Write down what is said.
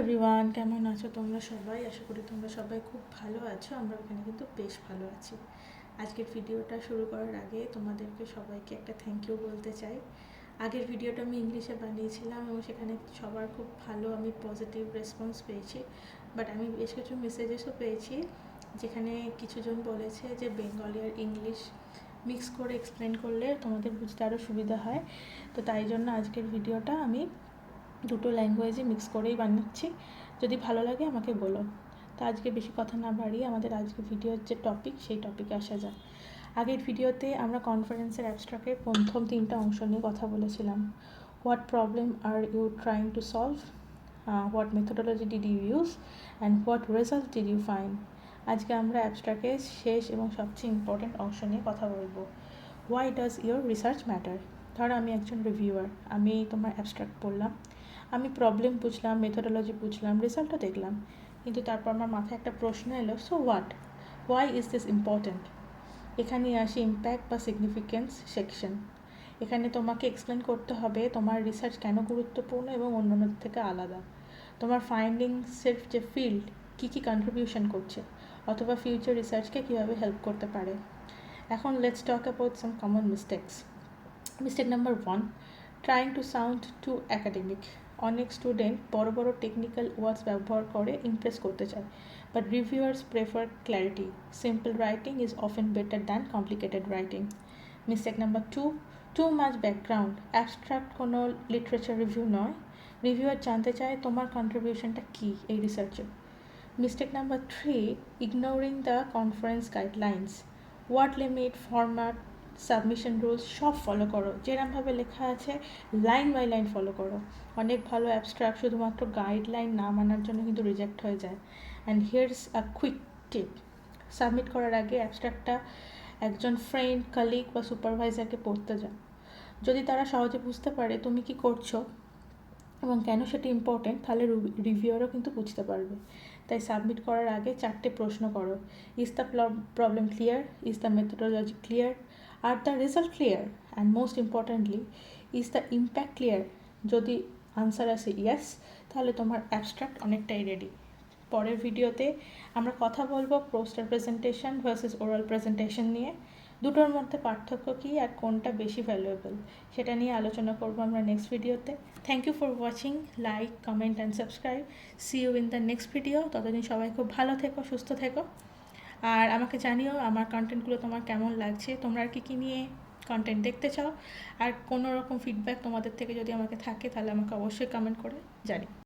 Everyone, কেমন আছো তোমরা সবাই? আশা করি তোমরা সবাই খুব ভালো আছো। আমরা এখানে কিন্তু বেশ ভালো আছি। আজকের ভিডিওটা শুরু করার আগে তোমাদেরকে সবাইকে একটা থ্যাংক ইউ বলতে চাই। আগের ভিডিওটা আমি ইংলিশে বানিয়েছিলাম এবং সেখানে সবার খুব ভালো আমি পজিটিভ রেসপন্স পেয়েছি। বাট আমি বেশ কিছু মেসেজেসও পেয়েছি যেখানে কিছুজন বলেছে যে বেঙ্গলি আর ইংলিশ মিক্স করে এক্সপ্লেন করলে তোমাদের বুঝতে আরও সুবিধা হয়। তো তাই জন্য আজকের ভিডিওটা আমি দুটো ল্যাঙ্গুয়েজে মিক্স করেই বানাচ্ছি। যদি ভালো লাগে আমাকে বলো। তো আজকে বেশি কথা না বাড়িয়ে আমাদের আজকে ভিডিওর যে টপিক সেই টপিকে আসা যাক। আগের ভিডিওতে আমরা কনফারেন্সের অ্যাবস্ট্রাক্টের প্রথম 3টা অংশ নিয়ে কথা বলেছিলাম। What problem are you trying to solve, what methodology did you use and what result did you find. আজকে আমরা অ্যাবস্ট্রাক্টের শেষ এবং সবচেয়ে ইম্পর্টেন্ট অংশ নিয়ে কথা বলবো। Why does your research matter. ধরো আমি একজন রিভিউয়ার, আমি তোমার অ্যাবস্ট্রাক্ট পড়লাম, আমি প্রবলেম বুঝলাম, মেথোডোলজি বুঝলাম, রেজাল্টও দেখলাম, কিন্তু তারপর আমার মাথায় একটা প্রশ্ন এলো, so why is this important. এখানে আসে ইম্প্যাক্ট বা সিগনিফিকেন্স সেকশন। এখানে তোমাকে এক্সপ্লেন করতে হবে তোমার রিসার্চ কেন গুরুত্বপূর্ণ এবং অন্যান্যদের থেকে আলাদা, তোমার ফাইন্ডিংসের যে ফিল্ড কী কী কন্ট্রিবিউশন করছে, অথবা ফিউচার রিসার্চকে কীভাবে হেল্প করতে পারে। এখন let's talk about some common mistakes. Mistake number 1, trying to sound too academic. অনেক স্টুডেন্ট বড় বড় টেকনিক্যাল ওয়ার্ডস ব্যবহার করে ইমপ্রেস করতে চায়, but reviewers prefer clarity. Simple writing is often better than complicated writing. Mistake number 2, too much background. Abstract কোনো literature review নয়, reviewer জানতে চায় তোমার কন্ট্রিবিউশনটা কী এই রিসার্চে। Mistake number 3, ignoring the conference guidelines. Word limit, format, submission rules সব ফলো করো, যেরমভাবে লেখা আছে লাইন বাই লাইন ফলো করো। অনেক ভালো অ্যাবস্ট্রাক্ট শুধুমাত্র গাইডলাইন না মানার জন্য কিন্তু রিজেক্ট হয়ে যায়। And here's a quick tip, submit করার আগে অ্যাবস্ট্রাক্টটা একজন ফ্রেন্ড, কলিগ বা সুপারভাইজারকে পড়তে যাও। যদি তারা সহজে বুঝতে পারে তুমি কি করছো এবং কেন সেটা ইম্পর্টেন্ট, তাহলে রিভিউয়ারও কিন্তু বুঝতে পারবে। তাই সাবমিট করার আগে 4টে প্রশ্ন করো। Is the problem clear, is the methodology clear, are the result clear, and most importantly is the impact clear. যদি আনসার আসে ইয়েস, তাহলে তোমার অ্যাবস্ট্রাক্ট অনেকটাই রেডি। পরের ভিডিওতে আমরা কথা বলবো poster presentation versus oral presentation নিয়ে। দুটোর মধ্যে পার্থক্য কী আর কোনটা বেশি ভ্যালুয়েবল সেটা নিয়ে আলোচনা করবো আমরা নেক্সট ভিডিওতে। Thank you for watching. Like, comment and subscribe. See you in the next video. ততদিন সবাই খুব ভালো থেকো, সুস্থ থেকো। আর আমাকে জানিও আমার কন্টেন্টগুলো তোমার কেমন লাগছে, তোমরা আর কী নিয়ে কন্টেন্ট দেখতে চাও, আর কোনো রকম ফিডব্যাক তোমাদের থেকে যদি আমাকে থাকে তাহলে আমাকে অবশ্যই কমেন্ট করে জানিও।